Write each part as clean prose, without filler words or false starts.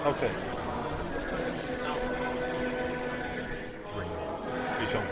Okay. He's on.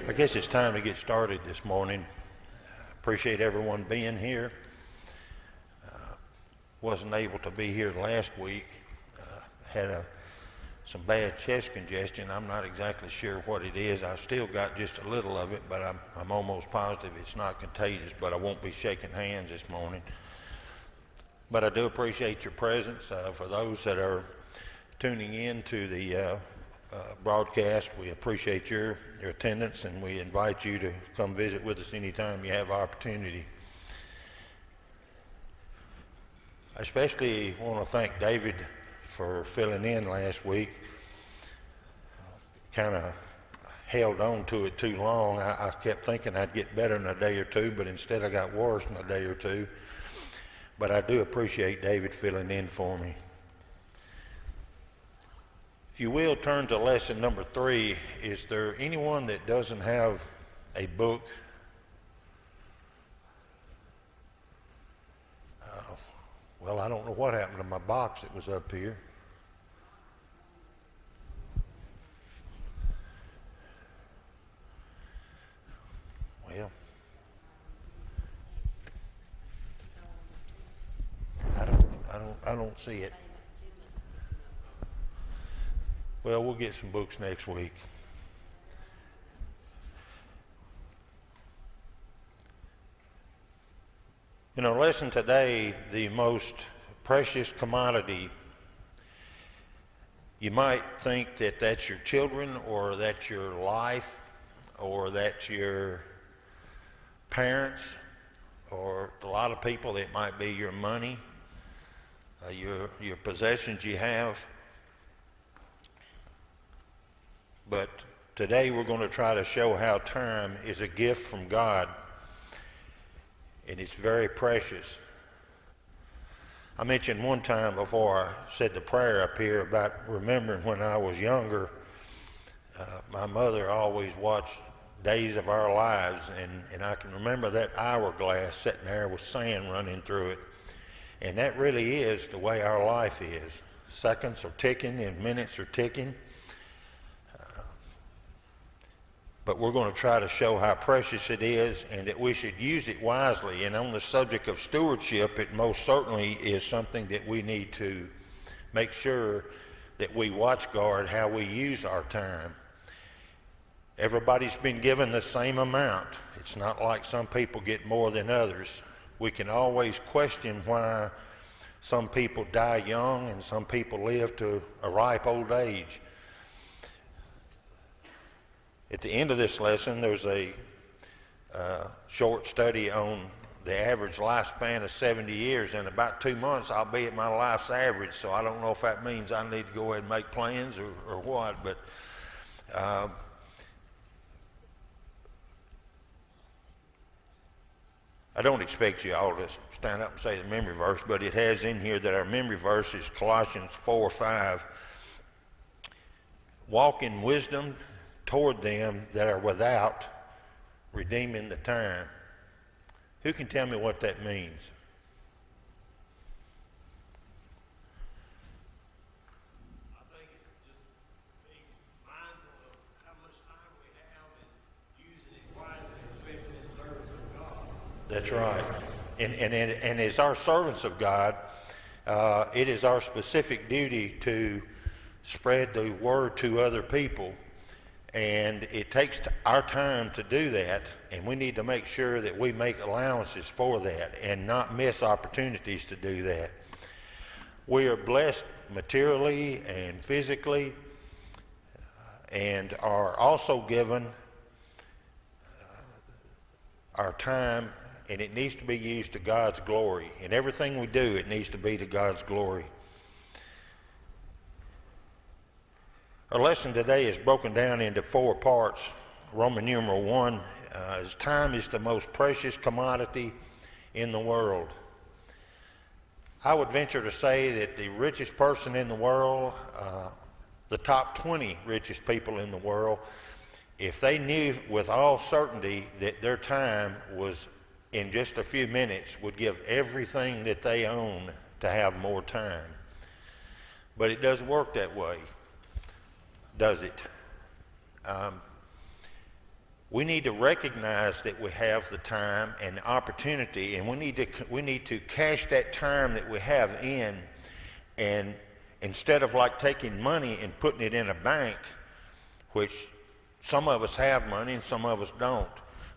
I guess it's time to get started this morning. Appreciate everyone being here. Wasn't able to be here last week. Had some bad chest congestion. I'm not exactly sure what it is. I've still got just a little of it, but I'm almost positive it's not contagious, but I won't be shaking hands this morning. But I do appreciate your presence. For those that are tuning in to the broadcast, we appreciate your attendance, and we invite you to come visit with us anytime you have opportunity. I especially want to thank David for filling in last week. Kind of held on to it too long. I kept thinking I'd get better in a day or two, but instead I got worse in a day or two. But I do appreciate David filling in for me. If you will, turn to lesson number 3. Is there anyone that doesn't have a book? Well, I don't know what happened to my box that was up here. Well, I don't see it. Well, we'll get some books next week. In our lesson today, the most precious commodity, you might think that that's your children, or that's your life, or that's your parents, or a lot of people it might be your money, your possessions you have. But today we're going to try to show how time is a gift from God, and it's very precious. I mentioned one time before I said the prayer up here about remembering when I was younger. My mother always watched Days of Our Lives, and I can remember that hourglass sitting there with sand running through it. And that really is the way our life is. Seconds are ticking and minutes are ticking. But we're going to try to show how precious it is, and that we should use it wisely. And on the subject of stewardship, it most certainly is something that we need to make sure that we watch guard how we use our time. Everybody's been given the same amount. It's not like some people get more than others. We can always question why some people die young and some people live to a ripe old age. At the end of this lesson, there's a short study on the average lifespan of 70 years. In about 2 months, I'll be at my life's average, so I don't know if that means I need to go ahead and make plans or what, but I don't expect you all to stand up and say the memory verse, but it has in here that our memory verse is Colossians 4:5. Walk in wisdom toward them that are without, redeeming the time. Who can tell me what that means? I think it's just being mindful of how much time we have and using it wisely, especially in service of God. That's right. And as our servants of God, it is our specific duty to spread the word to other people. And it takes our time to do that, and we need to make sure that we make allowances for that and not miss opportunities to do that. We are blessed materially and physically, and are also given our time, and it needs to be used to God's glory. In everything we do, it needs to be to God's glory. Our lesson today is broken down into 4 parts. Roman numeral 1 is time is the most precious commodity in the world. I would venture to say that the richest person in the world, the top 20 richest people in the world, if they knew with all certainty that their time was in just a few minutes, would give everything that they own to have more time. But it doesn't work that way, does it? We need to recognize that we have the time and the opportunity, and we need to cash that time that we have in, and instead of like taking money and putting it in a bank, which some of us have money and some of us don't,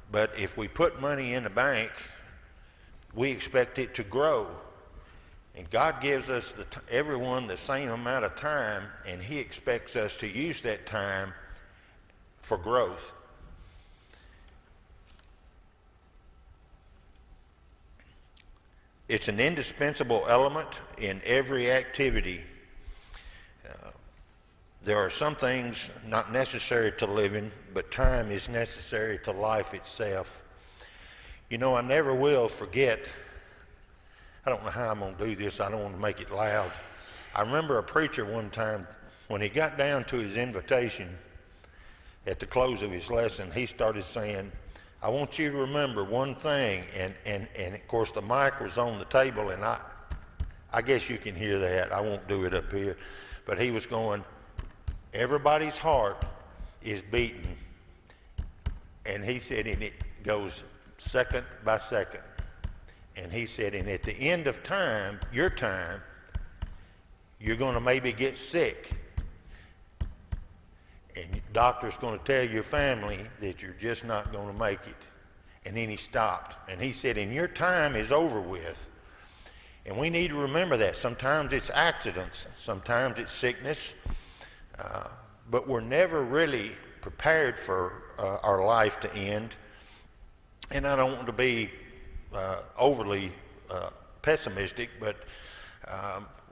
but if we put money in a bank, we expect it to grow. And God gives us everyone the same amount of time, and He expects us to use that time for growth. It's an indispensable element in every activity. There are some things not necessary to living, but time is necessary to life itself. You know, I never will forget, I don't know how I'm going to do this, I don't want to make it loud. I remember a preacher one time, when he got down to his invitation at the close of his lesson, he started saying, I want you to remember one thing, and of course the mic was on the table, and I guess you can hear that, I won't do it up here, but he was going, everybody's heart is beating, and he said, and it goes second by second. And he said, and at the end of time, your time, you're going to maybe get sick. And the doctor's going to tell your family that you're just not going to make it. And then he stopped. And he said, and your time is over with. And we need to remember that. Sometimes it's accidents. Sometimes it's sickness. But we're never really prepared for our life to end. And I don't want to be overly pessimistic, but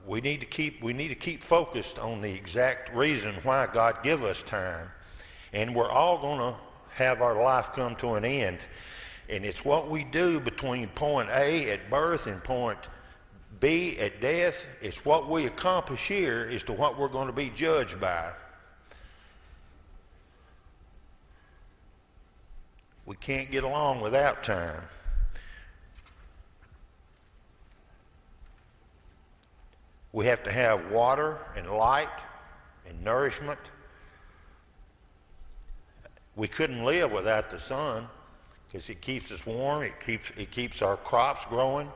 we need to keep focused on the exact reason why God give us time. And we're all going to have our life come to an end. And it's what we do between point A at birth and point B at death. It's what we accomplish here as to what we're going to be judged by. We can't get along without time. We have to have water and light and nourishment. We couldn't live without the sun because it keeps us warm, it keeps our crops growing.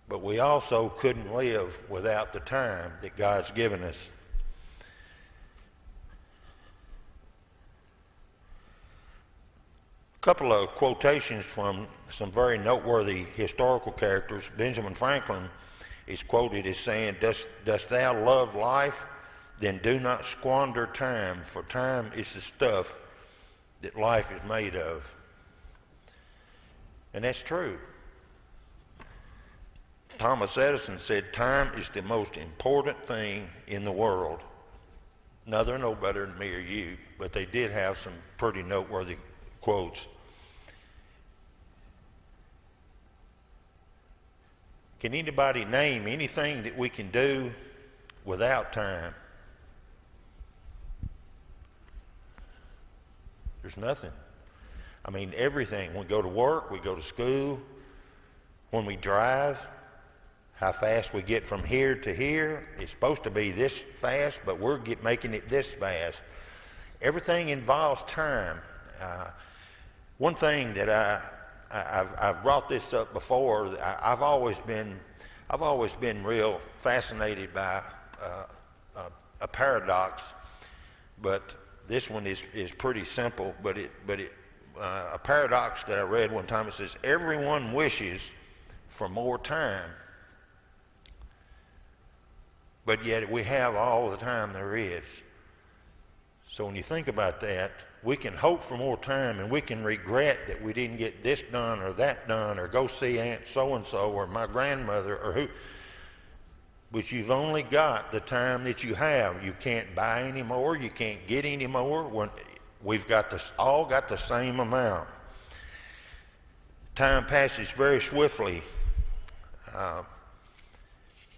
But we also couldn't live without the time that God's given us. A couple of quotations from some very noteworthy historical characters. Benjamin Franklin is quoted as saying, Dost thou love life? Then do not squander time, for time is the stuff that life is made of. And that's true. Thomas Edison said, time is the most important thing in the world. Now, they're no better than me or you, but they did have some pretty noteworthy quotes. Can anybody name anything that we can do without time? There's nothing. I mean, everything. When we go to work, we go to school, when we drive, how fast we get from here to here. It's supposed to be this fast, but we're making it this fast. Everything involves time. One thing that I've brought this up before. I've always been real fascinated by a paradox, but this one is pretty simple. But a paradox that I read one time. It says everyone wishes for more time, but yet we have all the time there is. So when you think about that, we can hope for more time, and we can regret that we didn't get this done or that done, or go see Aunt so-and-so or my grandmother or who. But you've only got the time that you have. You can't buy any more. You can't get any more. We've all got the same amount. Time passes very swiftly.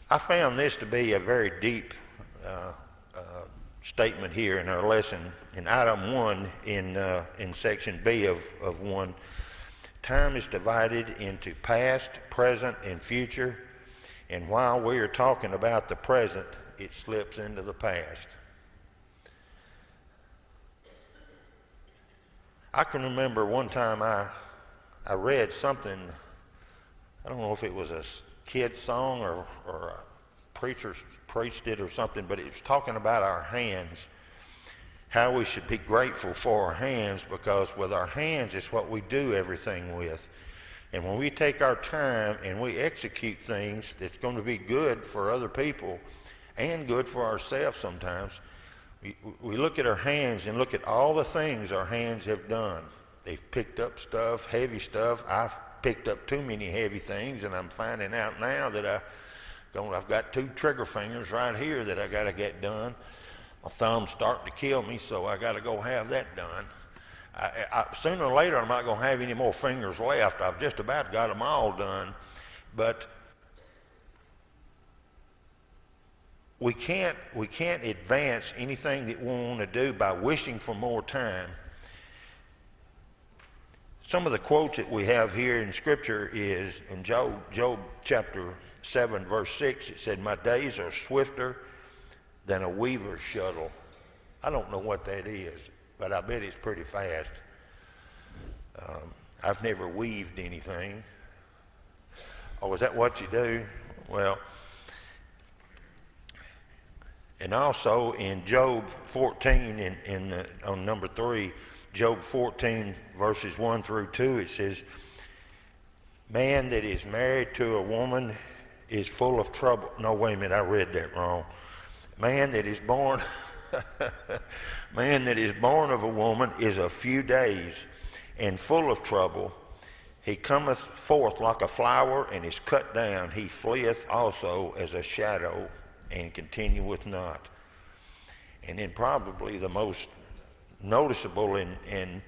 I found this to be a very deep statement here in our lesson. In item 1 in section B of 1, time is divided into past, present, and future. And while we are talking about the present, it slips into the past. I can remember one time I read something, I don't know if it was a kid's song or a preacher preached it or something, but it was talking about our hands, how we should be grateful for our hands, because with our hands is what we do everything with. And when we take our time and we execute things that's going to be good for other people and good for ourselves sometimes, we look at our hands and look at all the things our hands have done. They've picked up stuff, heavy stuff. I've picked up too many heavy things, and I'm finding out now that I've got 2 trigger fingers right here that I got to get done. My thumb's starting to kill me, so I got to go have that done. Sooner or later, I'm not going to have any more fingers left. I've just about got them all done. But we can't advance anything that we want to do by wishing for more time. Some of the quotes that we have here in Scripture is in Job chapter 7, verse 6. It said, "My days are swifter than a weaver's shuttle." I don't know what that is, but I bet it's pretty fast. I've never weaved anything. Oh, is that what you do? Well, and also in Job 14, on number 3, Job 14, verses 1 through 2, it says, "Man that is married to a woman is full of trouble." No, wait a minute, I read that wrong. Man that is born of a woman is a few days and full of trouble. He cometh forth like a flower and is cut down. He fleeth also as a shadow and continueth not. And then probably the most noticeable and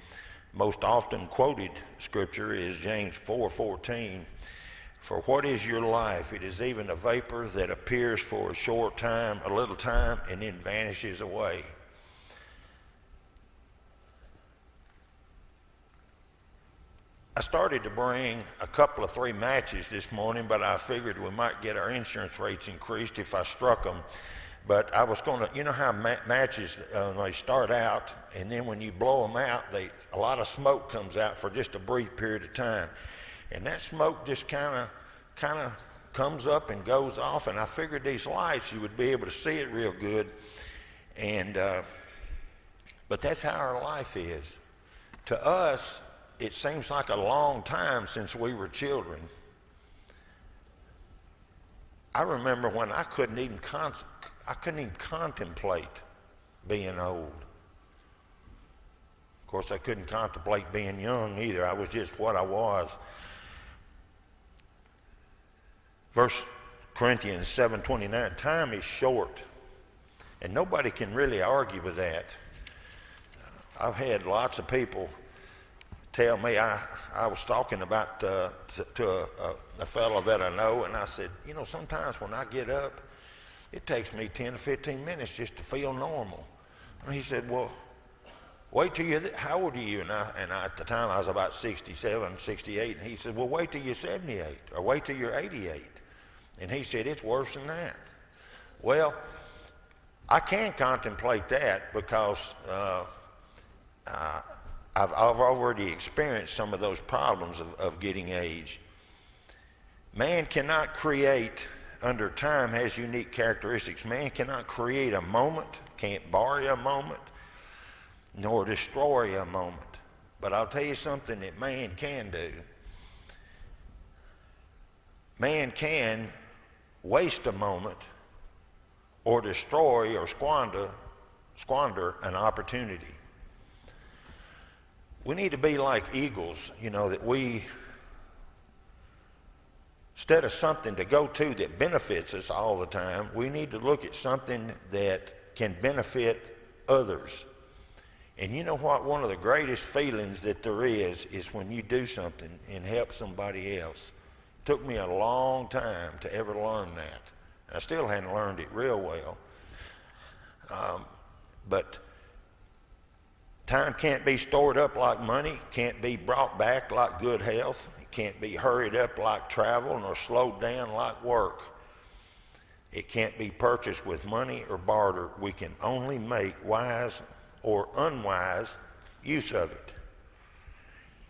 most often quoted scripture is James 4:14. "For what is your life? It is even a vapor that appears for a short time, a little time, and then vanishes away." I started to bring a couple of 3 matches this morning, but I figured we might get our insurance rates increased if I struck them. But I was going to, you know how matches, they start out, and then when you blow them out, a lot of smoke comes out for just a brief period of time. And that smoke just kind of comes up and goes off, and I figured these lights, you would be able to see it real good. And but that's how our life is. To us, it seems like a long time since we were children. I remember when I couldn't even contemplate being old. Of course, I couldn't contemplate being young either. I was just what I was. 1 Corinthians 7:29, time is short, and nobody can really argue with that. I've had lots of people tell me, I was talking about to a fellow that I know, and I said, you know, sometimes when I get up, it takes me 10 to 15 minutes just to feel normal. And he said, well, wait till you're, how old are you? And at the time I was about 67, 68, and he said, well, wait till you're 78, or wait till you're 88. And he said, it's worse than that. Well, I can contemplate that because I've already experienced some of those problems of getting age. Man cannot create, under time has unique characteristics. Man cannot create a moment, can't borrow a moment, nor destroy a moment. But I'll tell you something that man can do. Man can waste a moment or destroy or squander an opportunity. We need to be like eagles, you know, that we, instead of something to go to that benefits us all the time, we need to look at something that can benefit others. And you know what? One of the greatest feelings that there is when you do something and help somebody else. It took me a long time to ever learn that. I still hadn't learned it real well. But time can't be stored up like money, can't be brought back like good health, it can't be hurried up like travel, nor slowed down like work. It can't be purchased with money or barter. We can only make wise or unwise use of it.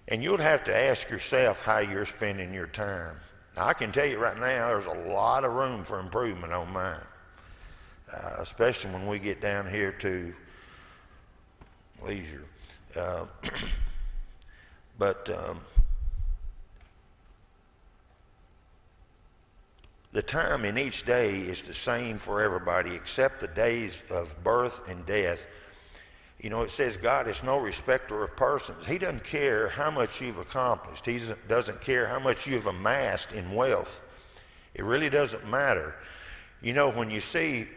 And you'll have to ask yourself how you're spending your time. Now, I can tell you right now, there's a lot of room for improvement on mine, especially when we get down here to leisure. But The time in each day is the same for everybody except the days of birth and death. You know, it says God is no respecter of persons. He doesn't care how much you've accomplished. He doesn't care how much you've amassed in wealth. It really doesn't matter. You know, when you see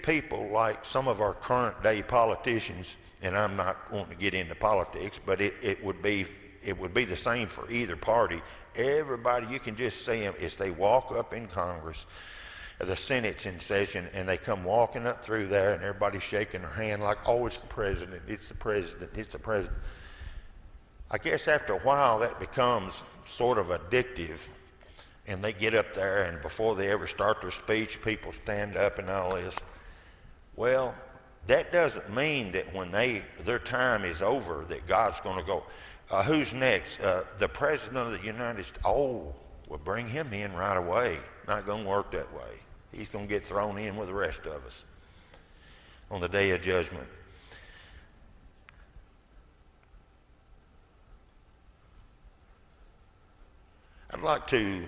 people like some of our current day politicians, and I'm not wanting to get into politics, but it would be the same for either party. Everybody, you can just see them as they walk up in Congress, the Senate's in session, and they come walking up through there, and everybody's shaking their hand like, oh, it's the president, it's the president, it's the president. I guess after a while that becomes sort of addictive, and they get up there, and before they ever start their speech, people stand up and all this. Well, that doesn't mean that when their time is over that God's going to go, who's next? The President of the United States. Oh, we'll bring him in right away. Not going to work that way. He's going to get thrown in with the rest of us on the day of judgment. I'd like to,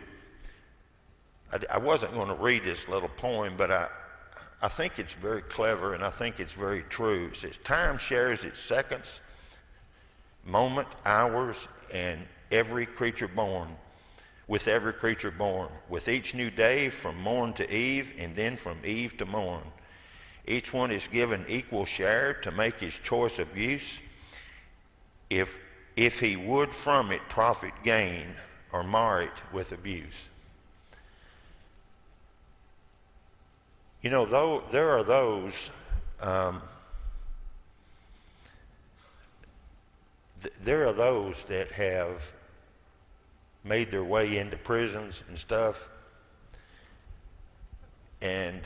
I wasn't going to read this little poem, but I think it's very clever and I think it's very true. It says, time shares its seconds, moment, hours, and every creature born, with every creature born, with each new day from morn to eve, and then from eve to morn. Each one is given equal share to make his choice of use, if he would from it profit gain or mar it with abuse. You know, though there are those that have made their way into prisons and stuff, and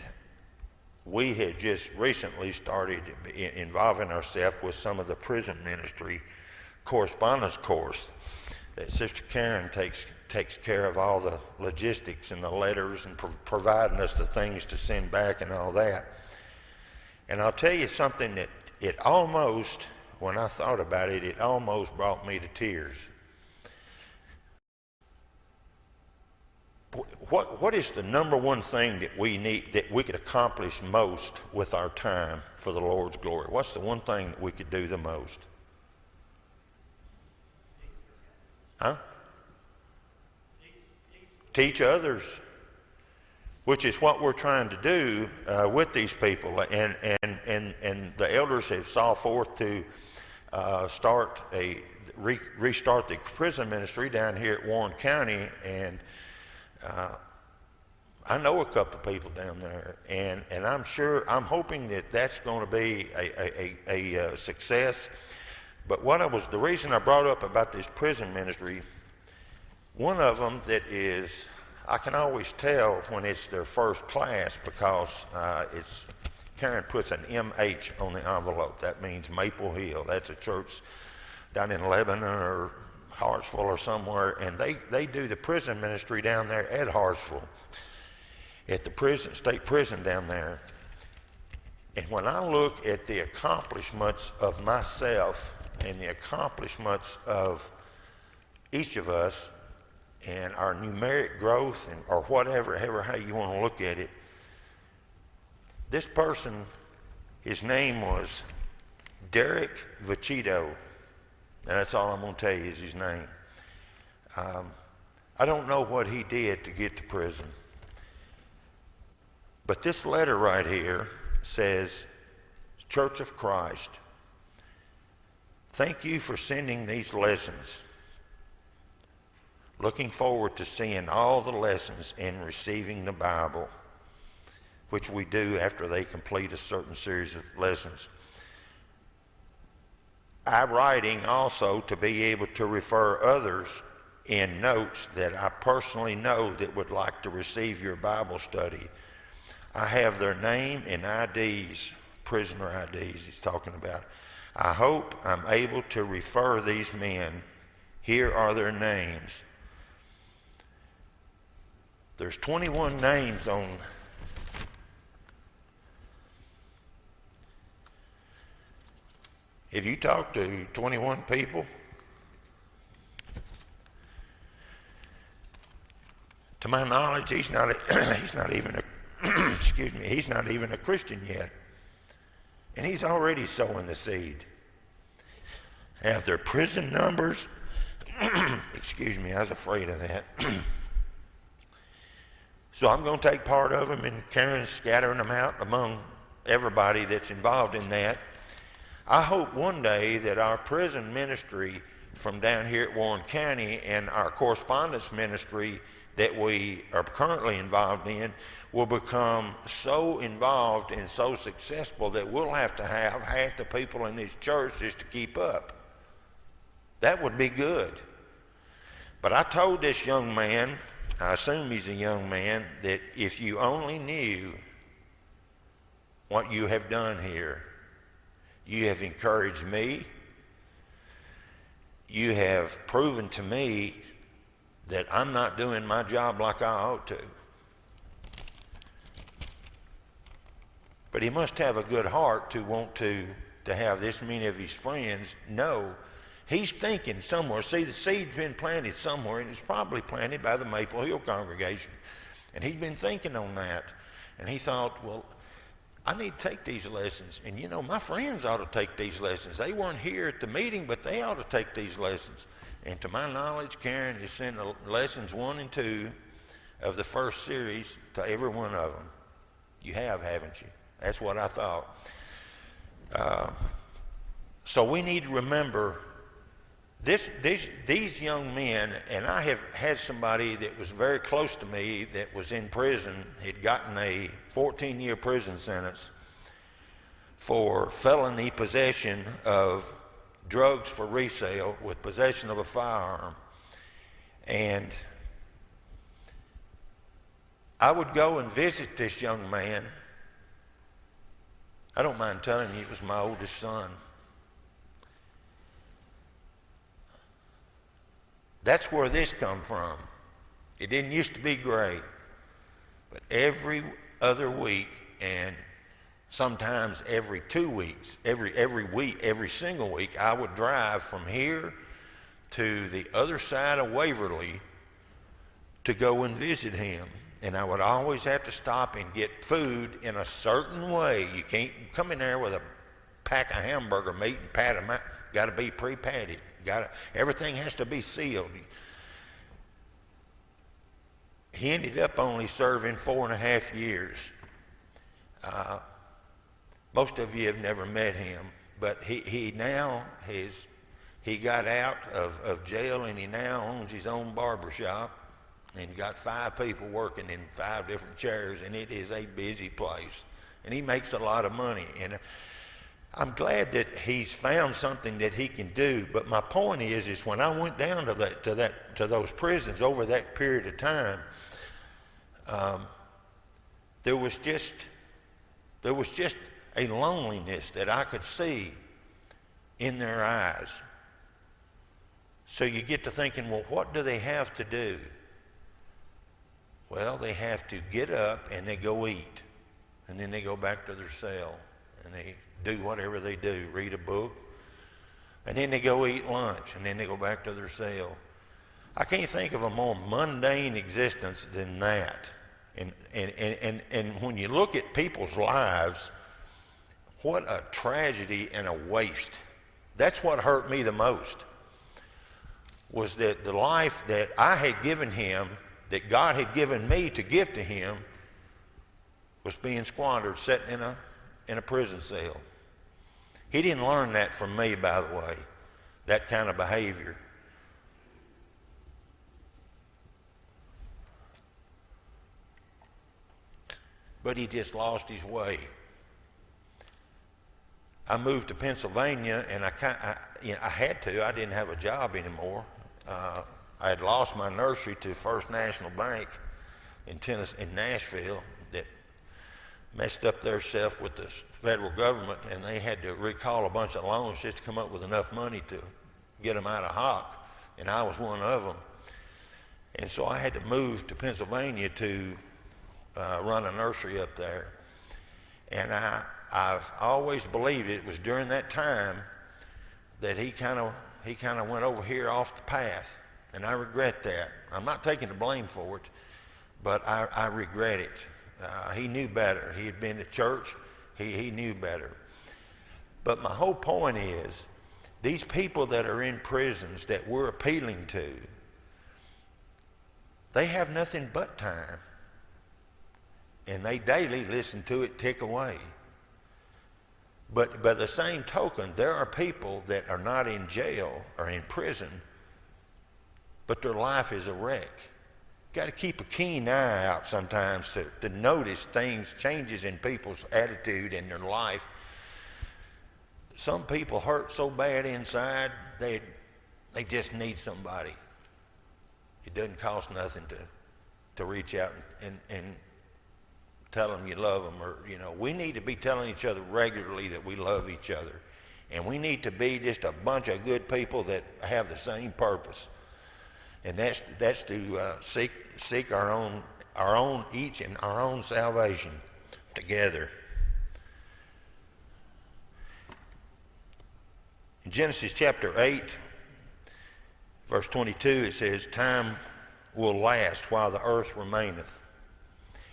we had just recently started involving ourselves with some of the prison ministry correspondence course that Sister Karen takes care of all the logistics and the letters and providing us the things to send back and all that. And I'll tell you something that it almost, when I thought about it, it almost brought me to tears. What is the number one thing that we need, that we could accomplish most with our time for the Lord's glory? What's the one thing that we could do the most? Huh? Teach others, which is what we're trying to do with these people. And the elders have saw forth to restart the prison ministry down here at Warren County, and I know a couple of people down there, and I'm hoping that that's going to be a success. But the reason I brought up about this prison ministry, one of them that is, I can always tell when it's their first class, because Karen puts an MH on the envelope. That means Maple Hill. That's a church down in Lebanon or Hartsville or somewhere, and they do the prison ministry down there at Hartsville, at the state prison down there. And when I look at the accomplishments of myself and the accomplishments of each of us and our numeric growth, or whatever, how you want to look at it, this person, his name was Derek Vachito. And that's all I'm going to tell you is his name. I don't know what he did to get to prison. But this letter right here says, Church of Christ, thank you for sending these lessons. Looking forward to seeing all the lessons and receiving the Bible, which we do after they complete a certain series of lessons. I'm writing also to be able to refer others in notes that I personally know that would like to receive your Bible study. I have their name and IDs, prisoner IDs he's talking about. I hope I'm able to refer these men. Here are their names. There's 21 names on. If you talk to 21 people, To my knowledge, he's not he's not even a excuse me, he's not even a Christian yet. And he's already sowing the seed. Have their prison numbers, excuse me, I was afraid of that. So I'm going to take part of them, and Karen's scattering them out among everybody that's involved in that. I hope one day that our prison ministry from down here at Warren County and our correspondence ministry that we are currently involved in will become so involved and so successful that we'll have to have half the people in this church just to keep up. That would be good. But I told this young man, I assume he's a young man, that if you only knew what you have done here, you have encouraged me, you have proven to me that I'm not doing my job like I ought to. But he must have a good heart to want to have this many of his friends know he's thinking somewhere. See, the seed's been planted somewhere, and it's probably planted by the Maple Hill congregation. And he's been thinking on that. And he thought, well, I need to take these lessons. And you know, my friends ought to take these lessons. They weren't here at the meeting, but they ought to take these lessons. And to my knowledge, Karen has sent lessons 1 and 2 of the first series to every one of them. You have, haven't you? That's what I thought. So we need to remember these young men, and I have had somebody that was very close to me that was in prison, had gotten a 14-year prison sentence for felony possession of drugs for resale with possession of a firearm. And I would go and visit this young man. I don't mind telling you, it was my oldest son. That's where this come from. It didn't used to be great, but every other week, and sometimes every 2 weeks, every single week, I would drive from here to the other side of Waverly to go and visit him. And I would always have to stop and get food in a certain way. You can't come in there with a pack of hamburger meat and pat them out. Got to be pre-patted. Everything has to be sealed. He ended up only serving 4.5 years. Most of you have never met him, but he now got out of jail, and he now owns his own barber shop and got 5 people working in 5 different chairs, and it is a busy place. And he makes a lot of money. And I'm glad that he's found something that he can do, but my point is when I went down to those prisons over that period of time, there was just a loneliness that I could see in their eyes. So you get to thinking, well, what do they have to do? Well, they have to get up and they go eat, and then they go back to their cell and they do whatever they do, read a book, and then they go eat lunch, and then they go back to their cell. I can't think of a more mundane existence than that. And when you look at people's lives, what a tragedy and a waste. That's what hurt me the most, was that the life that I had given him, that God had given me to give to him, was being squandered, sitting in a prison cell. He didn't learn that from me, by the way, that kind of behavior. But he just lost his way. I moved to Pennsylvania, and I had to. I didn't have a job anymore. I had lost my nursery to First National Bank in Nashville, that messed up their self with the federal government, and they had to recall a bunch of loans just to come up with enough money to get them out of hock, and I was one of them. And so I had to move to Pennsylvania to run a nursery up there. And I've always believed it was during that time that he kind of went over here off the path, and I regret that. I'm not taking the blame for it, but I regret it. He knew better. He had been to church. He knew better. But my whole point is, these people that are in prisons that we're appealing to, they have nothing but time. And they daily listen to it tick away. But by the same token, there are people that are not in jail or in prison, but their life is a wreck. Got to keep a keen eye out sometimes to notice things, changes in people's attitude and their life. Some people hurt so bad inside, they just need somebody. It doesn't cost nothing to reach out and tell them you love them. Or, we need to be telling each other regularly that we love each other. And we need to be just a bunch of good people that have the same purpose. And that's to seek our own each and our own salvation together. In Genesis chapter 8, verse 22, it says, "Time will last while the earth remaineth."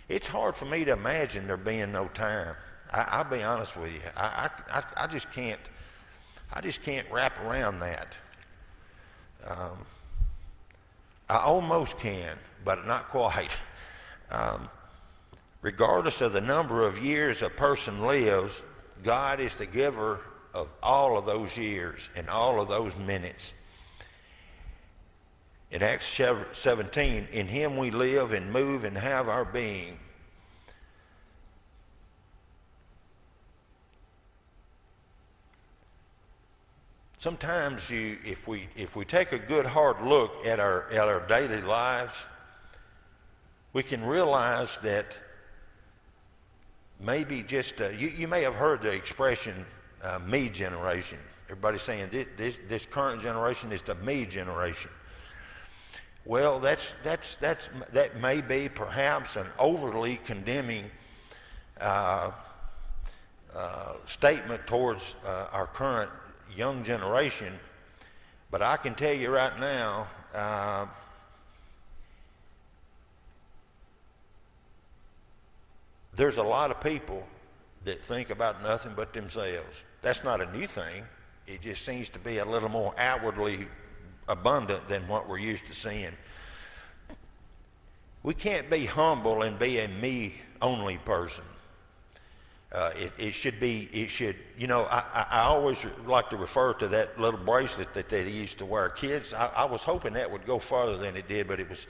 It's hard for me to imagine there being no time. I'll be honest with you. I just can't wrap around that. I almost can, but not quite. Regardless of the number of years a person lives, God is the giver of all of those years and all of those minutes. In Acts 17, "In him we live and move and have our being." Sometimes if we take a good hard look at our daily lives, we can realize that maybe just you may have heard the expression "me generation." Everybody's saying this current generation is the me generation. Well, that may be perhaps an overly condemning statement towards our current young generation, but I can tell you right now, there's a lot of people that think about nothing but themselves. That's not a new thing. It just seems to be a little more outwardly abundant than what we're used to seeing. We can't be humble and be a me-only person. It should, I always like to refer to that little bracelet that they used to wear. Kids, I was hoping that would go farther than it did, but it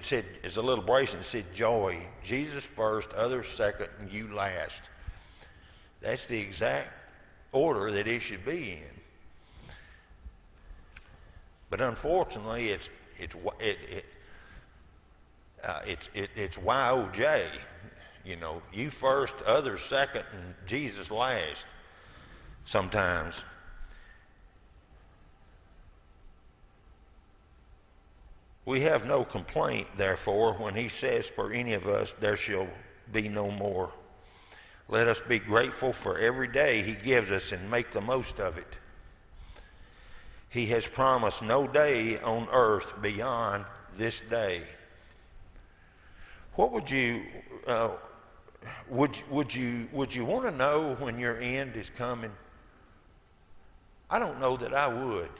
said, it's a little bracelet that said joy. Jesus first, others second, and you last. That's the exact order that it should be in. But unfortunately, it's YOJ. You first, others second, and Jesus last sometimes. We have no complaint, therefore, when he says, "For any of us there shall be no more." Let us be grateful for every day he gives us and make the most of it. He has promised no day on earth beyond this day. What would you want to know when your end is coming? I don't know that I would,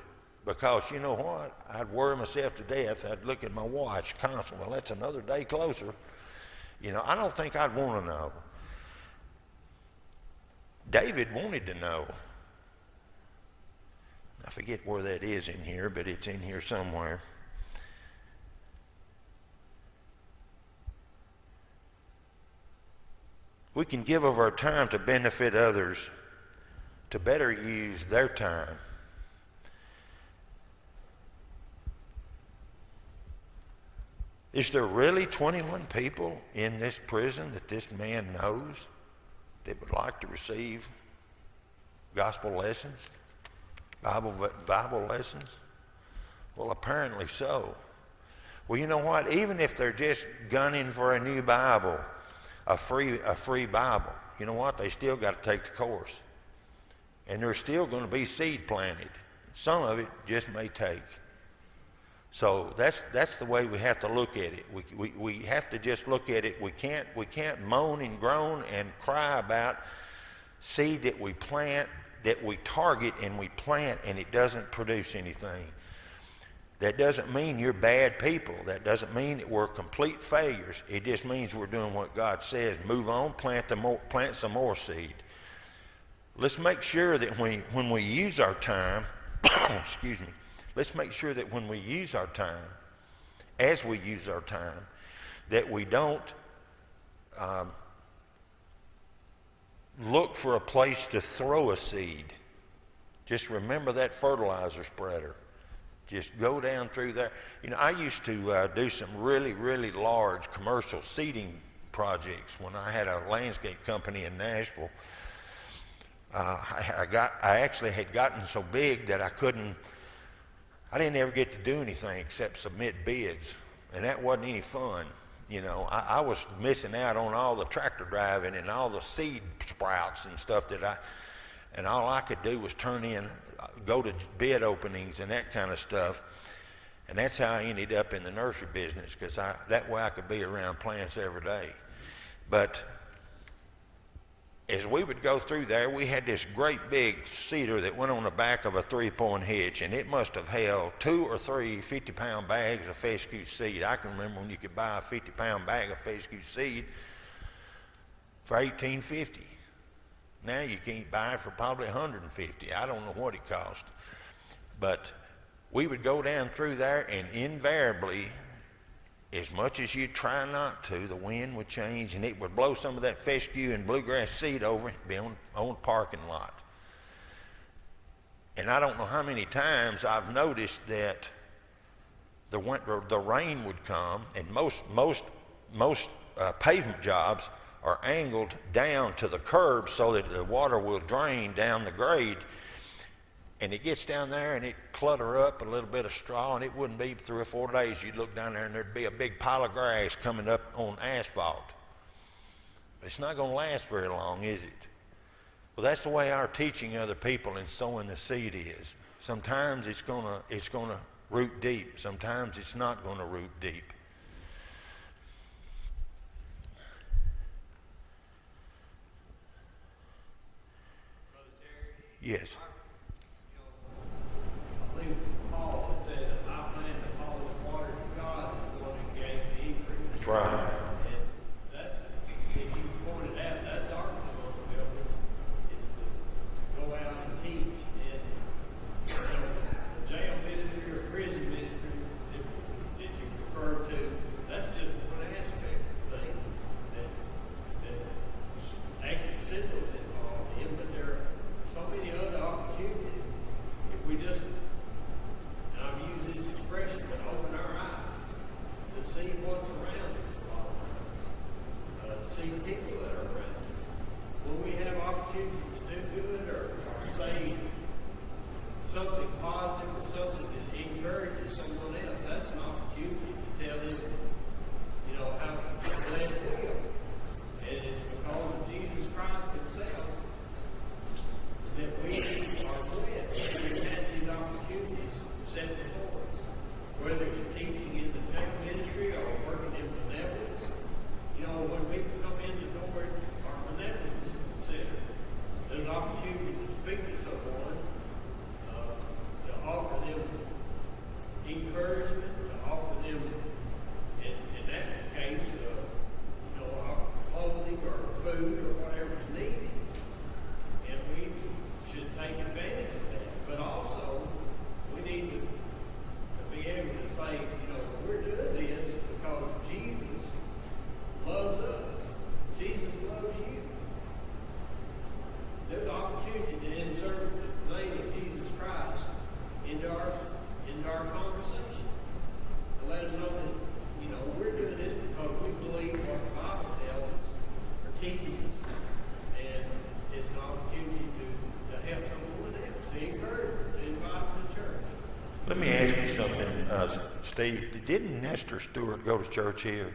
because you know what? I'd worry myself to death. I'd look at my watch constantly. Well, that's another day closer. I don't think I'd want to know. David wanted to know. I forget where that is in here, but it's in here somewhere. We can give of our time to benefit others, to better use their time. Is there really 21 people in this prison that this man knows that would like to receive gospel lessons, Bible lessons? Well, apparently so. Well, you know what? Even if they're just gunning for a new Bible, a free Bible, you know what? They still got to take the course. And there's still going to be seed planted. Some of it just may take. So that's the way we have to look at it. We have to just look at it. We can't moan and groan and cry about seed that we plant, that we target and we plant, and it doesn't produce anything. That doesn't mean you're bad people. That doesn't mean that we're complete failures. It just means we're doing what God says. Move on, plant some more seed. Let's make sure that when we use our time, excuse me, let's make sure that when we use our time, as we use our time, that we don't look for a place to throw a seed. Just remember that fertilizer spreader. Just go down through there. You know, I used to do some really, really large commercial seeding projects when I had a landscape company in Nashville. I actually had gotten so big that I didn't ever get to do anything except submit bids, and that wasn't any fun. You know, I was missing out on all the tractor driving and all the seed sprouts and stuff and all I could do was go to bid openings and that kind of stuff. And that's how I ended up in the nursery business, because that way I could be around plants every day. But as we would go through there, we had this great big cedar that went on the back of a 3-point hitch, and it must have held 2 or 3 50-pound bags of fescue seed. I can remember when you could buy a 50-pound bag of fescue seed for $18.50. Now you can't buy it for probably $150. I don't know what it cost. But we would go down through there, and invariably, as much as you try not to, the wind would change and it would blow some of that fescue and bluegrass seed over and be on the parking lot. And I don't know how many times I've noticed that the rain would come, and most pavement jobs are angled down to the curb so that the water will drain down the grade, and it gets down there and it clutter up a little bit of straw, and it wouldn't be 3 or 4 days you'd look down there and there'd be a big pile of grass coming up on asphalt. But it's not going to last very long, is it? Well, that's the way our teaching other people and sowing the seed is. Sometimes it's going to root deep. Sometimes it's not going to root deep. Yes. I believe it's Paul that said that I planted the Paul's water to God is the one who gave the increase. That's right. And that's, as you pointed out, that's our responsibility, is to go out and teach. And the jail ministry or prison ministry that you referred to, that's just one aspect of things that actually Central's involved in, but there are so many other opportunities. If we just, and I've used this expression, but open our eyes to see what's around us a lot of times, to see people that are around us. When we have opportunities to do good or say something positive or something that encourages someone else, that's an opportunity to tell them, how blessed we are. And it's because of Jesus Christ himself that we are blessed. We've had these opportunities set before us, whether it's teaching in the jail ministry or working in benevolence. When we come in the door at our benevolence center, there's an opportunity to speak to someone, to offer them encouragement, to offer them, in that case, clothing or food or whatever is needed. And we should take advantage of that. But also, we need to be able to say, we're doing this because Jesus loves us. Jesus loves you. There's opportunity to insert the name of Jesus Christ into our conversation. To let them know that, we're doing this because we believe what the Bible tells us or teaches us. And it's an opportunity to help someone else, to encourage them, to invite them to church. Let me ask you something, Steve. Didn't Nestor Stewart go to church here?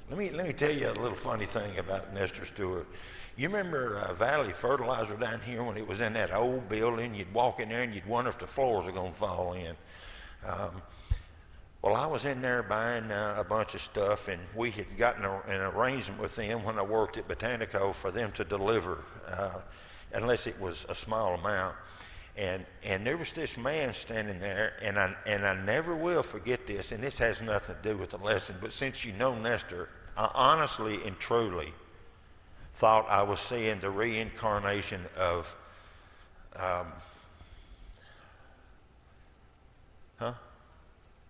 Let me tell you a little funny thing about Nestor Stewart. You remember Valley Fertilizer down here when it was in that old building? You'd walk in there and you'd wonder if the floors are going to fall in. Well, I was in there buying a bunch of stuff, and we had gotten an arrangement with them when I worked at Botanico for them to deliver, unless it was a small amount. And there was this man standing there, and I never will forget this, and this has nothing to do with the lesson, but since you know Nestor, I honestly and truly thought I was seeing the reincarnation of,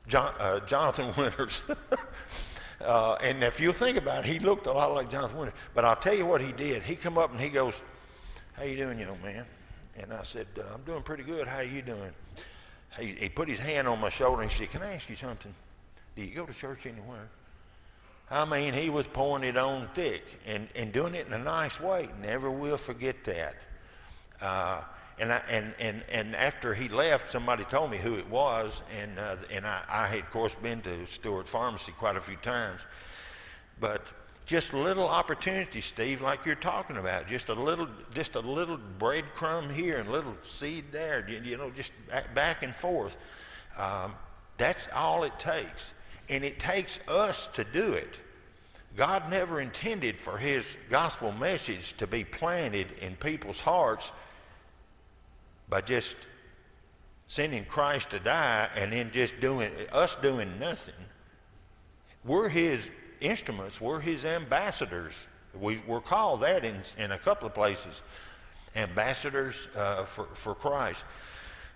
Jonathan Winters. And if you think about it, he looked a lot like Jonathan Winters. But I'll tell you what he did. He come up and he goes, "How you doing, young man?" And I said, "I'm doing pretty good. How you doing?" He put his hand on my shoulder and he said, "Can I ask you something? Do you go to church anywhere?" I mean, he was pouring it on thick and doing it in a nice way. Never will forget that. And after he left, somebody told me who it was, and I had, of course, been to Stewart Pharmacy quite a few times. But just little opportunities, Steve, like you're talking about, just a little breadcrumb here and a little seed there, you know, just back and forth. That's all it takes, and it takes us to do it. God never intended for his gospel message to be planted in people's hearts by just sending Christ to die and then just doing nothing. We're his instruments. We're his ambassadors. We're called that in a couple of places, ambassadors for Christ.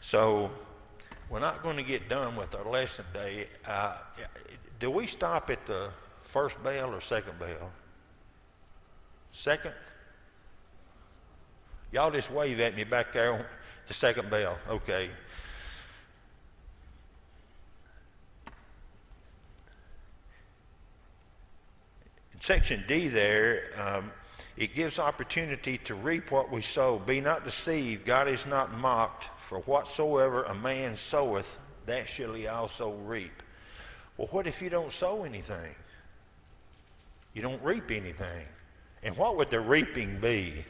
So we're not going to get done with our lesson today. Do we stop at the first bell or second bell? Second? Y'all just wave at me back there. The second bell, okay. In section D there, it gives opportunity to reap what we sow. Be not deceived, God is not mocked, for whatsoever a man soweth, that shall he also reap. Well, what if you don't sow anything? You don't reap anything. And what would the reaping be?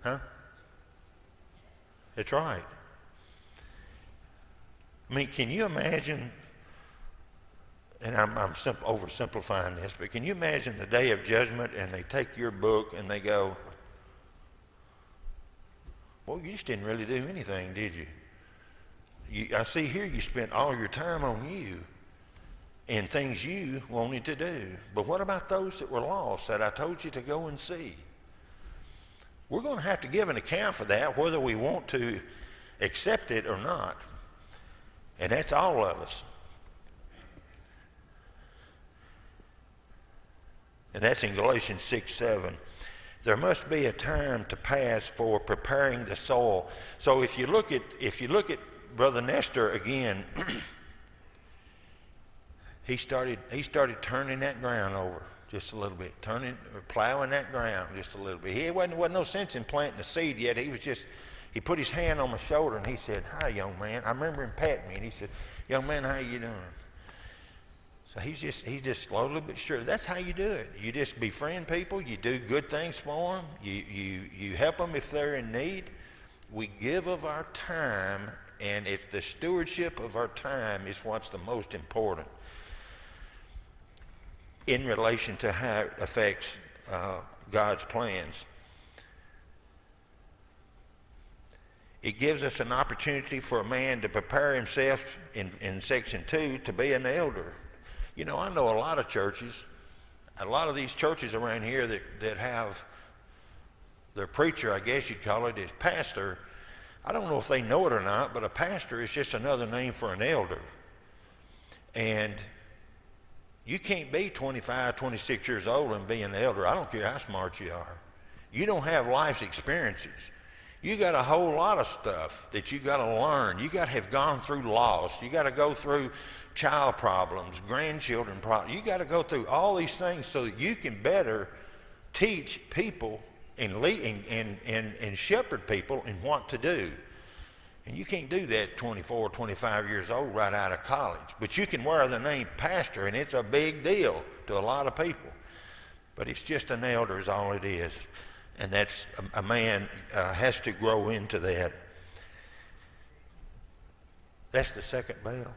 Huh? That's right. I mean, can you imagine, and I'm oversimplifying this, but can you imagine the day of judgment and they take your book and they go, "Well, you just didn't really do anything, did you? I see here you spent all your time on you and things you wanted to do. But what about those that were lost that I told you to go and see?" We're going to have to give an account for that, whether we want to accept it or not. And that's all of us. And that's in Galatians 6:7. There must be a time to pass for preparing the soil. So if you look at Brother Nestor again, he started turning that ground over just a little bit, plowing that ground just a little bit. It wasn't no sense in planting the seed yet. He put his hand on my shoulder and he said, "Hi, young man." I remember him patting me and he said, "Young man, how you doing?" So he's just slowly but surely. That's how you do it. You just befriend people. You do good things for them. You help them if they're in need. We give of our time, and it's the stewardship of our time is what's the most important in relation to how it affects God's plans. It gives us an opportunity for a man to prepare himself in section 2 to be an elder. You know, I know a lot of churches, a lot of these churches around here that have their preacher, I guess you'd call it, is pastor. I don't know if they know it or not, but a pastor is just another name for an elder. And you can't be 25, 26 years old and be an elder. I don't care how smart you are. You don't have life's experiences. You got a whole lot of stuff that you got to learn. You got to have gone through loss. You got to go through child problems, grandchildren problems. You got to go through all these things so that you can better teach people and lead and shepherd people in what to do. And you can't do that at 24, 25 years old right out of college. But you can wear the name pastor, and it's a big deal to a lot of people. But it's just an elder is all it is. And that's a man has to grow into that. That's the second bell.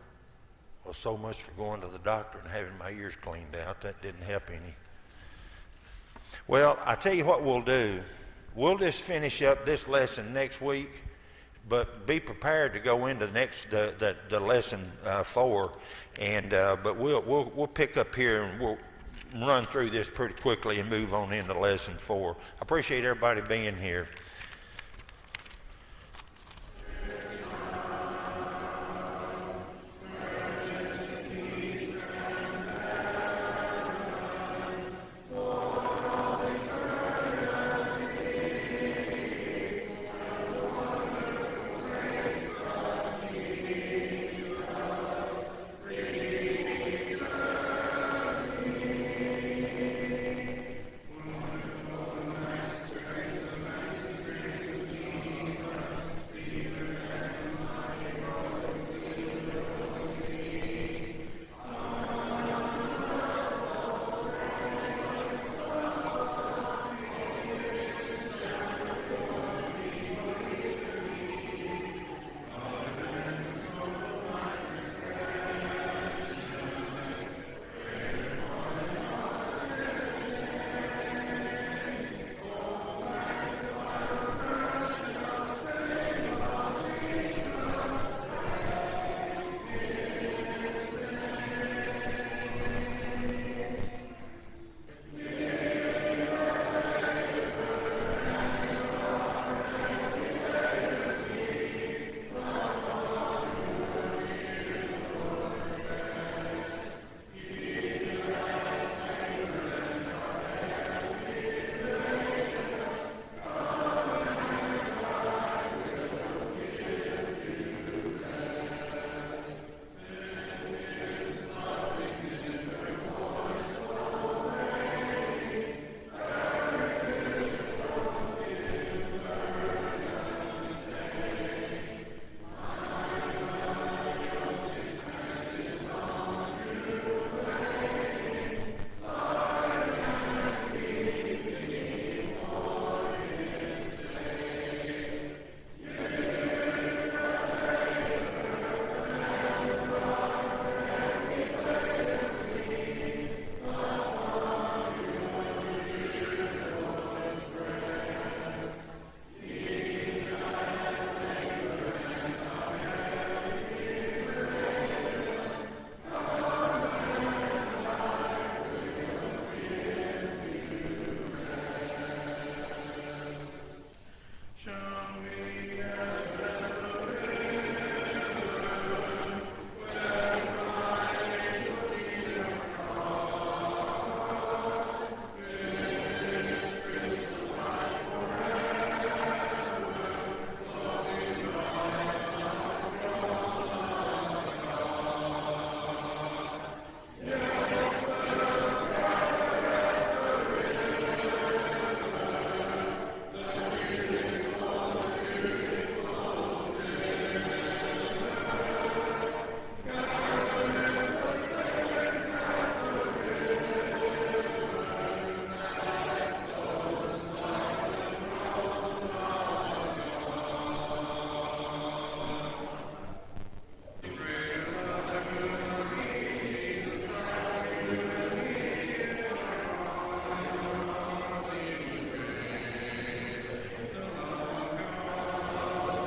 Well, so much for going to the doctor and having my ears cleaned out. That didn't help any. Well, I tell you what we'll do. We'll just finish up this lesson next week, but be prepared to go into the lesson 4, and but we'll pick up here and we'll run through this pretty quickly and move on into lesson 4. I appreciate everybody being here.